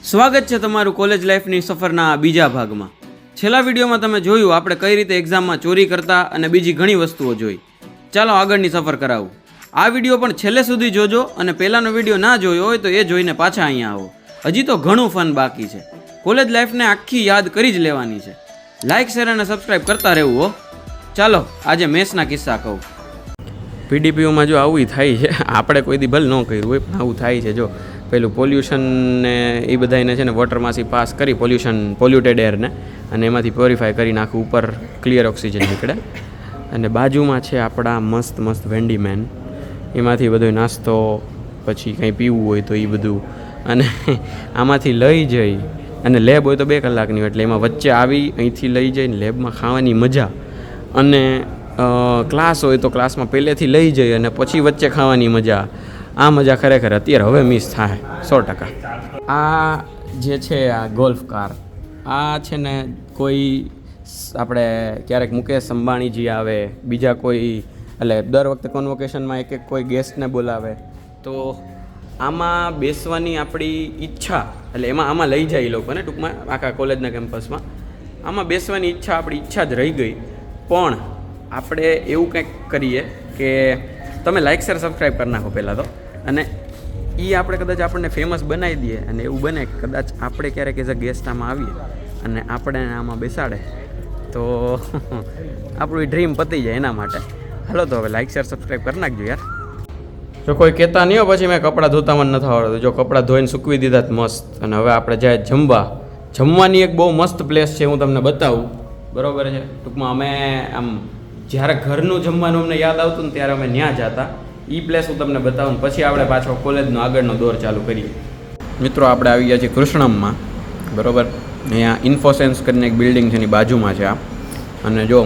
સ્વાગત છે તમારું કોલેજ લાઈફની સફરના બીજા ભાગમાં. છેલ્લા વિડીયોમાં તમે જોયું આપણે કઈ રીતે એક્ઝામમાં ચોરી કરતા અને બીજી ઘણી વસ્તુઓ જોઈ. ચાલો આગળની સફર કરાવું. આ વિડીયો પણ છેલ્લે સુધી જોજો અને પહેલાંનો વિડીયો ના જોયો હોય તો એ જોઈને પાછા અહીંયા આવો. હજી તો ઘણું ફન બાકી છે. કોલેજ લાઈફને આખી યાદ કરી જ લેવાની છે. લાઇક શેર અને સબસ્ક્રાઈબ કરતા રહેવું હો. ચાલો આજે મેથ્સના કિસ્સા કહું. પીડીપીયુમાં જો આવું થાય છે, આપણે કોઈ દી ભલે ન કર્યું હોય પણ આવું થાય છે. જો પેલું પોલ્યુશન ને એ બધાને છે ને વોટરમાંથી પાસ કરી પોલ્યુટેડ એરને અને એમાંથી પ્યોરિફાય કરી નાખું, ઉપર ક્લિયર ઓક્સિજન નીકળે. અને બાજુમાં છે આપણા મસ્ત મસ્ત વેન્ડીમેન, એમાંથી બધો નાસ્તો પછી કંઈ પીવું હોય તો એ બધું અને આમાંથી લઈ જઈ અને લેબ હોય તો 2 કલાકની હોય એટલે એમાં વચ્ચે આવી અહીંથી લઈ જઈને લેબમાં ખાવાની મજા, અને ક્લાસ હોય તો ક્લાસમાં પહેલેથી લઈ જઈ અને પછી વચ્ચે ખાવાની મજા. આ મજા ખરેખર અત્યારે હવે મિસ થાય 100%. આ જે છે આ ગોલ્ફ કાર, આ છે ને કોઈ આપણે ક્યારેક મુકેશ અંબાણીજી આવે, બીજા કોઈ, એટલે દર વખતે કોન્વોકેશનમાં એક કોઈ ગેસ્ટને બોલાવે તો આમાં બેસવાની આપણી ઈચ્છા, એટલે આમાં લઈ જાય એ લોકોને ટૂંકમાં આખા કોલેજના કેમ્પસમાં આમાં બેસવાની ઈચ્છા, આપણી ઈચ્છા જ રહી ગઈ. પણ આપણે એવું કંઈક કરીએ કે તમે લાઇક શેર સબસ્ક્રાઈબ કરી નાખો પહેલાં તો, અને એ આપણે કદાચ આપણને ફેમસ બનાવી દઈએ અને એવું બને કે કદાચ આપણે ક્યારેક એઝ અ ગેસ્ટ આમાં આવીએ અને આપણે આમાં બેસાડે તો આપણું ડ્રીમ પતી જાય. એના માટે હાલો તો હવે લાઇક શેર સબસ્ક્રાઈબ કરી નાખજો યાર. જો કોઈ કહેતા નહીં હોય પછી મેં કપડાં ધોતા મને નથી આવડતું. જો કપડાં ધોઈને સૂકવી દીધા જ મસ્ત. અને હવે આપણે જાય જમવાની એક બહુ મસ્ત પ્લેસ છે, હું તમને બતાવું. બરાબર છે, ટૂંકમાં અમે આમ જ્યારે ઘરનું જમવાનું અમને યાદ આવતું ને ત્યારે અમે ત્યાં જતા. એ પ્લેસ હું તમને બતાવું, પછી આપણે પાછો કોલેજનો આગળનો દોર ચાલુ કરીએ. મિત્રો આપણે આવી ગયા છીએ કૃષ્ણમમાં. બરાબર, અહીંયા ઇન્ફોસેન્સ કરીને એક બિલ્ડિંગ છે, એની બાજુમાં છે આ. અને જો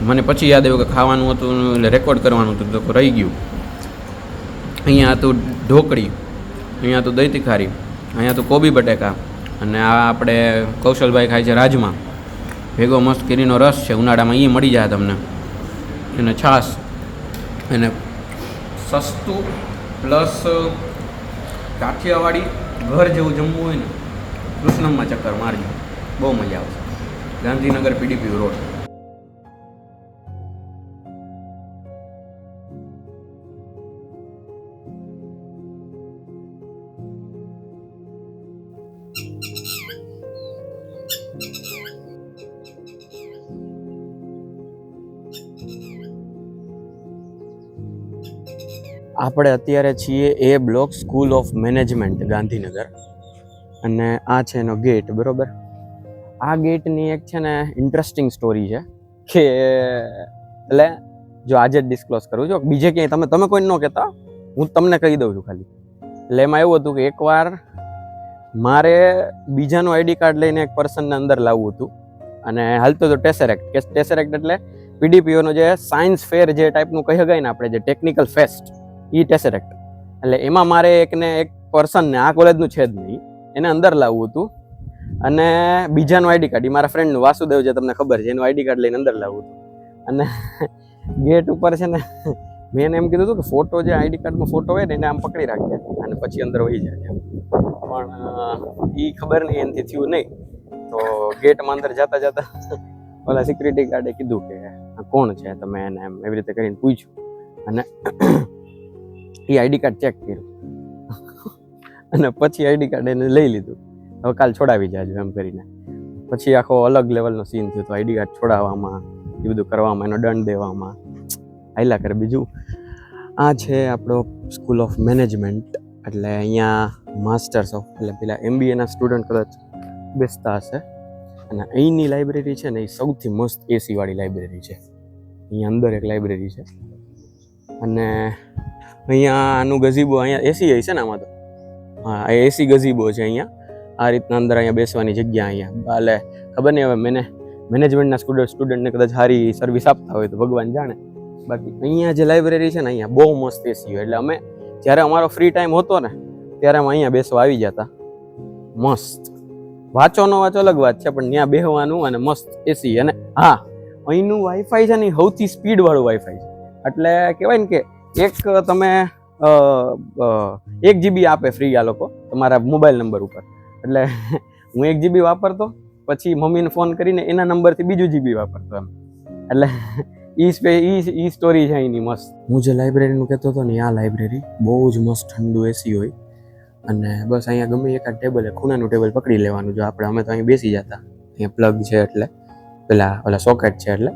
મને પછી યાદ આવ્યું કે ખાવાનું હતું એટલે રેકોર્ડ કરવાનું હતું તો રહી ગયું. અહીંયા હતું ઢોકળી, અહીંયા હતું દહીં તીખારી, અહીંયા હતું કોબી બટેકા, અને આ આપણે કૌશલભાઈ ખાય છે રાજમા. ભેગો મસ્ત કેરીનો રસ છે, ઉનાળામાં એ મળી જાય તમને, અને છાશ, અને સસ્તું પ્લસ કાઠિયાવાડી ઘર જેવું જમવું હોય ને કૃષ્ણમમાં ચક્કર મારજો, બહુ મજા આવશે. Gandhinagar PDPU road. આપણે અત્યારે છીએ A block, school of management Gandhinagar, અને આ છે એનો ગેટ. બરાબર, આ ગેટની એક છે ને ઇન્ટરેસ્ટિંગ સ્ટોરી છે કે એટલે જો આજે જ ડિસ્ક્લોઝ કરું છું, બીજે ક્યાંય તમે કોઈને ન કહેતા, હું તમને કહી દઉં છું ખાલી. એટલે એમાં એવું હતું કે એકવાર મારે બીજાનું આઈડી કાર્ડ લઈને એક પર્સનને અંદર લાવવું હતું, અને હાલતો હતો ટેસરેક્ટ. કે ટેસરેક્ટ એટલે પીડીપીઓનો જે સાયન્સ ફેર જે ટાઈપનું કહી શકાય ને આપણે, જે ટેકનિકલ ફેસ્ટ, એ ટેસરેક્ટ. એટલે એમાં મારે એક પર્સનને, આ કોલેજનું છે જ નહીં, એને અંદર લાવવું હતું, અને બીજાનું આઈડી કાર્ડ, એ મારા ફ્રેન્ડનું વાસુદેવ જે તમને ખબર છે, એનું આઈડી કાર્ડ લઈને અંદર લાવવું હતું. અને ગેટ ઉપર છે ને મેં એને એમ કીધું હતું કે ફોટો, જે આઈડી કાર્ડમાં ફોટો હોય ને એને આમ પકડી રાખજે અને પછી અંદર વહી જાય. પણ એ ખબર નહીં, એનાથી થયું નહીં. તો ગેટમાં અંદર જતા ઓલા સિક્યુરિટી ગાર્ડે કીધું કે આ કોણ છે, તમે એને એમ એવી રીતે કરીને પૂછ્યું, અને એ આઈડી કાર્ડ ચેક કર્યું અને પછી આઈડી કાર્ડ એને લઈ લીધું. હવે કાલ છોડાવી જાજો એમ કરીને. પછી આખો અલગ લેવલનો સીન થયો. તો આઈડી કાર્ડ છોડાવવામાં, એ બધું કરવામાં, એનો દંડ દેવામાં હાલ્યા કરે. બીજું આ છે આપણો સ્કૂલ ઓફ મેનેજમેન્ટ, એટલે અહીંયા માસ્ટર્સ ઓફ, એટલે પેલા MBAના સ્ટુડન્ટ કદાચ બેસતા હશે. અને અહીંની લાઇબ્રેરી છે ને એ સૌથી મસ્ત એસી વાળી લાઇબ્રેરી છે. અહીંયા અંદર એક લાઇબ્રેરી છે, અને અહીંયા આનું ગઝીબો, અહીંયા એસી છે ને આમાં તો, હા એસી ગઝીબો છે અહીંયા. આ રીતના અંદર અહીંયા બેસવાની જગ્યા અહીંયા. એટલે ખબર નહીં હવે મેનેજમેન્ટના સ્ટુડન્ટને કદાચ સારી સર્વિસ આપતા હોય તો ભગવાન જાણે. બાકી અહીંયા જે લાઇબ્રેરી છે ને અહીંયા બહુ મસ્ત એસી હોય. એટલે અમે જ્યારે અમારો ફ્રી ટાઈમ હતો ને ત્યારે અમે અહીંયા બેસવા આવી જતા. મસ્ત વાંચો ન વાંચો અલગ વાત છે, પણ ત્યાં બેસવાનું અને મસ્ત એસી. અને હા, અહીંનું વાઈફાઈ છે ને સૌથી સ્પીડવાળું વાઈફાઈ છે. એટલે કહેવાય ને કે એક તમે 1 GB આપે ફ્રી આ લોકો તમારા મોબાઈલ નંબર ઉપર, એટલે હું 1 GB વાપરતો, પછી મમ્મીને ફોન કરીને એના નંબરથી બીજું GB વાપરતો એમ. એટલે ઈ સ્ટોરી છે એની મસ્ત. હું જે લાઇબ્રેરીનું કહેતો હતો ને, આ લાઇબ્રેરી બહુ જ મસ્ત ઠંડુ એસી હોય, અને બસ અહીંયા ગમે એકાદ ટેબલ, ખૂણાનું ટેબલ પકડી લેવાનું. જો અમે તો અહીં બેસી જતા, અહીંયા પ્લગ છે એટલે ઓલા સોકેટ છે એટલે,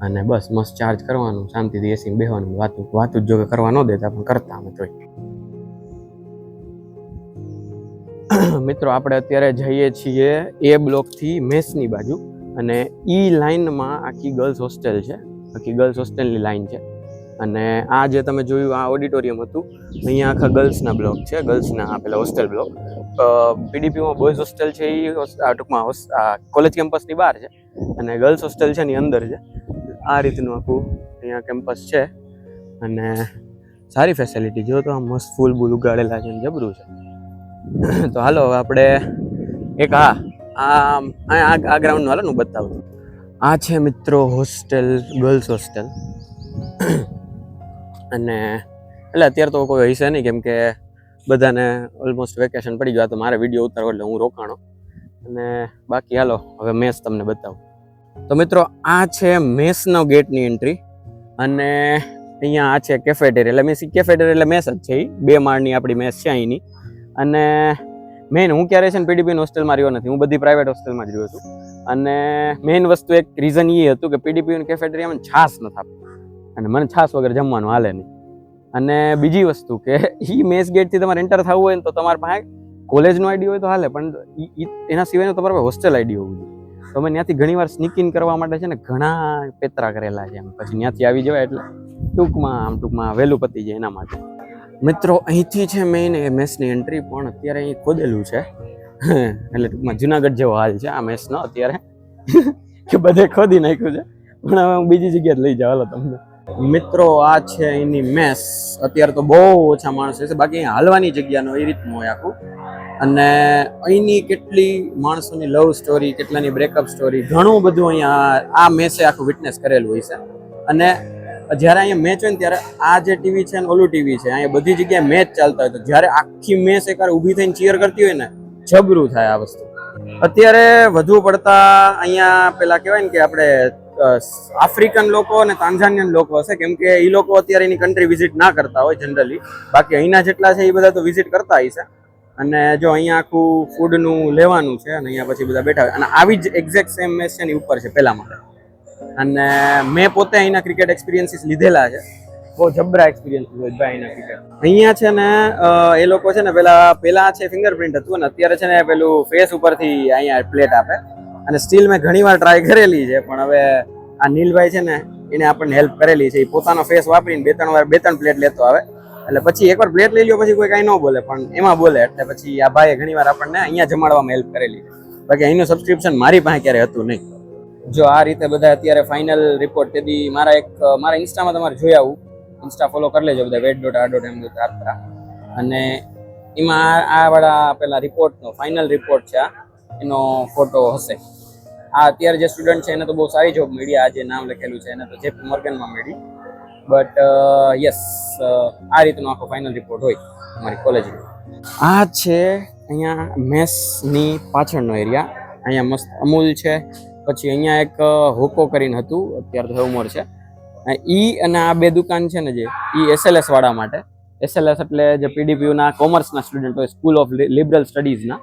અને બસ મસ્ત ચાર્જ કરવાનું, શાંતિથી એસી બેસવાનું, વાતું જો કે કરવા ન દેતા પણ કરતા અમે તોય. મિત્રો આપણે અત્યારે જઈએ છીએ એ બ્લોકથી મેસની બાજુ, અને ઈ લાઇનમાં આખી ગર્લ્સ હોસ્ટેલ છે, આખી ગર્લ્સ હોસ્ટેલની લાઇન છે. અને આ જે તમે જોયું આ ઓડિટોરિયમ હતું, અહીંયા આખા ગર્લ્સના બ્લોક છે, ગર્લ્સના પેલા હોસ્ટેલ બ્લોક. પીડીપીમાં બોયઝ હોસ્ટેલ છે એ ટૂંકમાં કોલેજ કેમ્પસની બહાર છે, અને ગર્લ્સ હોસ્ટેલ છે એની અંદર છે. આ રીતનું આખું અહીંયા કેમ્પસ છે, અને સારી ફેસિલિટી. જો તો આ મસ્ત ફૂલ બૂલ ઉગાડેલા છે, જબરું છે. તો હાલો આપણે એક આ ગ્રાઉન્ડનું હાલો હું બતાવું. આ છે મિત્રો હોસ્ટેલ, ગર્લ્સ હોસ્ટેલ. અને એટલે અત્યારે તો કોઈ હશે નહીં, કેમ કે બધાને ઓલમોસ્ટ વેકેશન પડી ગયું. તો મારે વિડીયો ઉતારવો એટલે હું રોકાણો. અને બાકી હાલો હવે મેસ તમને બતાવું. તો મિત્રો આ છે મેસનો ગેટની એન્ટ્રી, અને અહીંયા આ છે કેફેટેરિયા. એટલે મેસ કેફેટેરિયા એટલે મેસ જ છે, એ 2 માળની આપણી મેસ છે અહીંની. અને મેઇન હું ક્યારે છે ને પીડીપીની હોસ્ટેલમાં રહ્યો નથી, હું બધી પ્રાઇવેટ હોસ્ટેલમાં જ રહ્યો છું. અને મેઇન વસ્તુ એક રીઝન એ હતું કે પીડીપીની કેફેટેરિયામાં છાશ નથી આપતું, અને મને છાશ વગર જમવાનું હાલે નહીં. અને બીજી વસ્તુ કે એ મેસ ગેટથી તમારે એન્ટર થવું હોય ને તો તમારી પાસે કોલેજનો આઈડી હોય તો હાલે, પણ એના સિવાયનો તમારી પાસે હોસ્ટેલ આઈડી હોવું જોઈએ. તો અમે ત્યાંથી ઘણીવાર સ્નીકિંગ કરવા માટે છે ને ઘણા પેતરા કરેલા છે, પછી ત્યાંથી આવી જવાય એટલે ટૂંકમાં વહેલું પતી જાય એના માટે. મિત્રો અહીંથી છે મેઇન એ મેસની એન્ટ્રી, પણ અત્યારે અહીં ખોદેલું છે, એટલે ટૂંકમાં જુનાગઢ જેવો હાલ છે આ મેસનો અત્યારે, કે બધે ખોદી નાખ્યું છે. પણ હવે હું બીજી જગ્યાએ લઈ જાવ તમને. મિત્રો આ છે અહીંની મેસ. અત્યારે તો બહુ ઓછા માણસો છે, બાકી અહીં હાલવાની જગ્યાનો એ રીતનું હોય આખું. અને અહીંની કેટલી માણસોની લવ સ્ટોરી, કેટલાની બ્રેકઅપ સ્ટોરી, ઘણું બધું અહીંયા આ મેસે આખું વિટનેસ કરેલું હોય છે. અને જ્યારે અહીંયા મેચ હોય ને ત્યારે આ જે ટીવી છે ને ઓલું ટીવી છે, અહીંયા બધી જગ્યાએ મેચ ચાલતા હોય, તો જ્યારે આખી મેચ એકવાર ઊભી થઈને ચીયર કરતી હોય ને, જબરું થાય આ વસ્તુ. અત્યારે વધુ પડતા અહીંયા પેલા કહેવાય ને કે આપણે આફ્રિકન લોકો અને તાન્ઝાનિયન લોકો હશે, કેમ કે એ લોકો અત્યારે એની કન્ટ્રી વિઝિટ ના કરતા હોય જનરલી. બાકી અહીંના જેટલા છે એ બધા તો વિઝિટ કરતા હશે. અને જો અહીંયા આખું ફૂડનું લેવાનું છે, અને અહીંયા પછી બધા બેઠા હોય. અને આવી જ એક્ઝેક્ટ સેમ મેચ છે ને ઉપર છે પેલા માટે. અને મેં પોતે અહીંના ક્રિકેટ એક્સપિરિયન્સીસ લીધેલા છે, બહુ જબરા એક્સપિરિયન્સ હોય ભાઈ અહીંના ક્રિકેટ. અહીંયા છે ને એ લોકો છે ને પેલા છે ફિંગરપ્રિન્ટ હતું, અને અત્યારે છે ને પેલું ફેસ ઉપરથી અહીંયા પ્લેટ આપે. અને સ્ટીલ મેં ઘણીવાર ટ્રાય કરેલી છે, પણ હવે આ નીલભાઈ છે ને એને આપણને હેલ્પ કરેલી છે. એ પોતાનો ફેસ વાપરીને 2-3 પ્લેટ લેતો આવે, એટલે પછી એકવાર પ્લેટ લઈ લ્યો પછી કોઈ કાંઈ ન બોલે, પણ એમાં બોલે. એટલે પછી આ ભાઈએ ઘણીવાર આપણને અહીંયા જમાડવામાં હેલ્પ કરેલી છે. બાકી અહીંનું સબસ્ક્રિપ્શન મારી પાસે ક્યારે હતું નહીં. જો આ રીતે બધા અત્યારે ફાઇનલ રિપોર્ટ તેથી મારા ઇન્સ્ટામાં તમારે જોઈ આવું, ઇન્સ્ટા ફોલો કરી લેજો બધા wet.r.m. અને એમાં આ વાળા પેલા રિપોર્ટનો ફાઇનલ રિપોર્ટ છે, એનો ફોટો હશે. આ અત્યારે જે સ્ટુડન્ટ છે એને તો બહુ સારી જોબ મળી, આ જે નામ લખેલું છે એને તો JP મોર્ગનમાં મળી. બટ યસ, આ રીતનો આખો ફાઇનલ રિપોર્ટ હોય અમારી કોલેજનો. આ છે અહીંયા મેસની પાછળનો એરિયા. અહીંયા મસ્ત અમૂલ છે, પછી અહીંયા એક હોકો કરીને હતું, અત્યારે તો હેવમોર છે. અને આ 2 દુકાન છે ને જે SLS વાળા માટે. SLS એટલે જે PDPUના કોમર્સના સ્ટુડન્ટ હોય, સ્કૂલ ઓફ લિબરલ સ્ટડીઝના,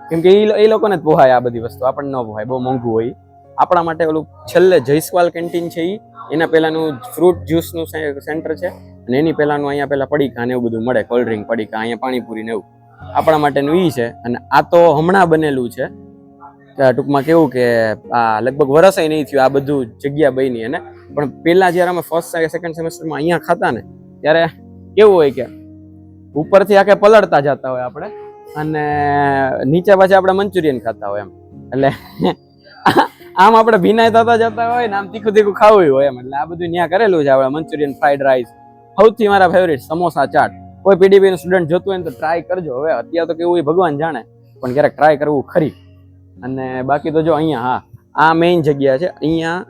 કેમ કે એ લોકોને જ પોહાય આ બધી વસ્તુ, આપણને ન પોહાય, બહુ મોંઘું હોય. આપણા માટે ઓલું છેલ્લે જયસ્વાલ કેન્ટીન છે, એના પહેલાંનું ફ્રૂટ જ્યુસનું સેન્ટર છે, અને એની પહેલાંનું અહીંયા પહેલાં પડીકા ને એવું બધું મળે, કોલ્ડ ડ્રિંક પડીકા, અહીંયા પાણીપુરી ને એવું. આપણા માટેનું એ છે. અને આ તો હમણાં બનેલું છે, ટૂંકમાં કેવું કે આ લગભગ વરસે નહીં થયું આ બધું જગ્યા બની. અને પણ પહેલાં જ્યારે અમે ફર્સ્ટ સેકન્ડ સેમેસ્ટરમાં અહીંયા ખાતા ને, ત્યારે કેવું હોય કે ઉપરથી આખે પલળતા જતા હોય આપણે, અને નીચે પાછા આપણે મંચુરિયન ખાતા હોય એમ. એટલે આમ આપણે ભીનાઈ થતા જતા હોય ને, આમ તીખું ખાવું હોય એમ. એટલે આ બધું ત્યાં કરેલું છે આપણે. મંચુરિયન, ફ્રાઈડ રાઈસ, સૌથી મારા ફેવરિટ સમોસા ચાટ. કોઈ પીડીપીનું સ્ટુડન્ટ જોતું હોય તો ટ્રાય કરજો. હવે અત્યારે તો કેવું હોય ભગવાન જાણે, પણ ક્યારેક ટ્રાય કરવું ખરી. અને બાકી તો જો અહીંયા આ મેઇન જગ્યા છે. અહીંયા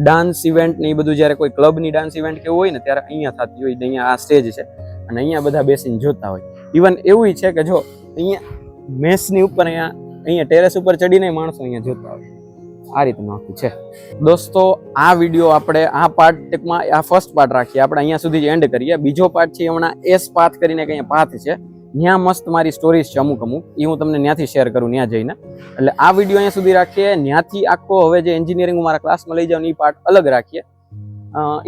ડાન્સ ઇવેન્ટ ને એ બધું જ્યારે કોઈ ક્લબની ડાન્સ ઇવેન્ટ કેવું હોય ને ત્યારે અહીંયા થતી હોય. અહીંયા આ સ્ટેજ છે, અને અહીંયા બધા બેસીને જોતા હોય. ઇવન એવું છે કે જો અહીંયા મેસની ઉપર અહીંયા ટેરેસ ઉપર ચડીને માણસો અહીંયા જોતા હોય. આ રીતનું આખું છે. દોસ્તો આ વિડીયો આપણે આ પાર્ટ ટેકમાં આ ફર્સ્ટ પાર્ટ રાખીએ, આપણે અહીંયા સુધી જ એન્ડ કરીએ. બીજો પાર્ટ છે હમણાં એસ પાથ કરીને કંઈ પાથ છે, ત્યાં મસ્ત મારી સ્ટોરીઝ છે અમુક એ હું તમને ત્યાંથી શેર કરું ત્યાં જઈને. એટલે આ વિડીયો અહીંયા સુધી રાખીએ. ત્યાંથી આખો હવે જે એન્જિનિયરિંગ મારા ક્લાસમાં લઈ જાઉં એ પાર્ટ અલગ રાખીએ.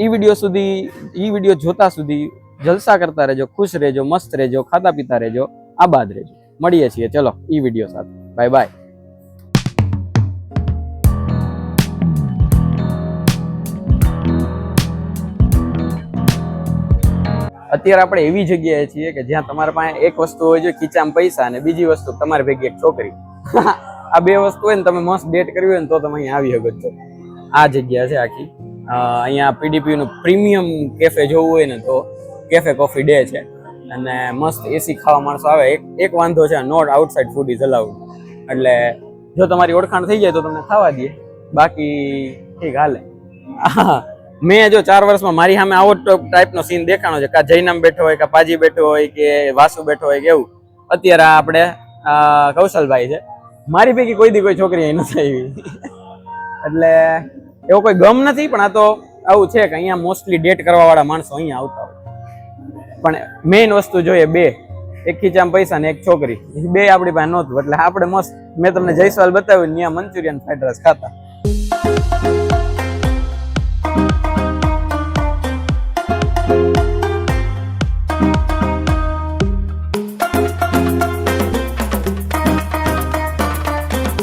એ વિડીયો જોતા સુધી જલસા કરતા રહેજો, ખુશ રહેજો, મસ્ત રહેજો, ખાતા પીતા રહેજો, આબાદ રહેજો. મળીએ છીએ ચલો એ વિડીયો સાથે. Bye bye. અત્યારે આપણે એવી જગ્યાએ છીએ કે જ્યાં તમારા પાસે એક વસ્તુ હોય છે ખીચામાં પૈસા, અને બીજી વસ્તુ તમારી ભેગી એક છોકરી. આ બે વસ્તુ હોય ને તમે મસ્ત ડેટ કરવી હોય ને તો તમે અહીંયા આવી શકો છો. આ જગ્યા છે આખી. અહીંયા PDP નું પ્રીમિયમ કેફે જોવું હોય ને તો કેફે કોફી ડે છે, અને મસ્ત એસી ખાવા માણસો આવે. એક વાંધો છે, not outside food is allowed. એટલે જો તમારી ઓળખાણ થઈ જાય તો તમને ખાવા દે, બાકી ઠીક હાલે. મેં જો 4 વર્ષમાં મારી સામે આવો ટાઈપનો સીન દેખાણો છે, કા જૈનમ બેઠો હોય, કા પાજી બેઠો હોય, કે વાસુ બેઠો હોય, કે એવું. અત્યારે આપણે કૌશલભાઈ છે, મારી પૈકી કોઈ દી કોઈ છોકરી અહીં નથી આવી. એટલે એવો કોઈ ગમ નથી, પણ આ તો આવું છે કે અહીંયા મોસ્ટલી ડેટ કરવા વાળા માણસો અહીંયા આવતા હોય. પણ મેઇન વસ્તુ જોઈએ બે, એક ખીચામાં પૈસા ને એક છોકરી. બે આપણી પાસે નહોતું, એટલે આપણે મસ્ત મેં તમને જયસ્વાલ બતાવ્યું ત્યાં મંચુરિયન ફ્રાઈડ રાઈસ ખાતા.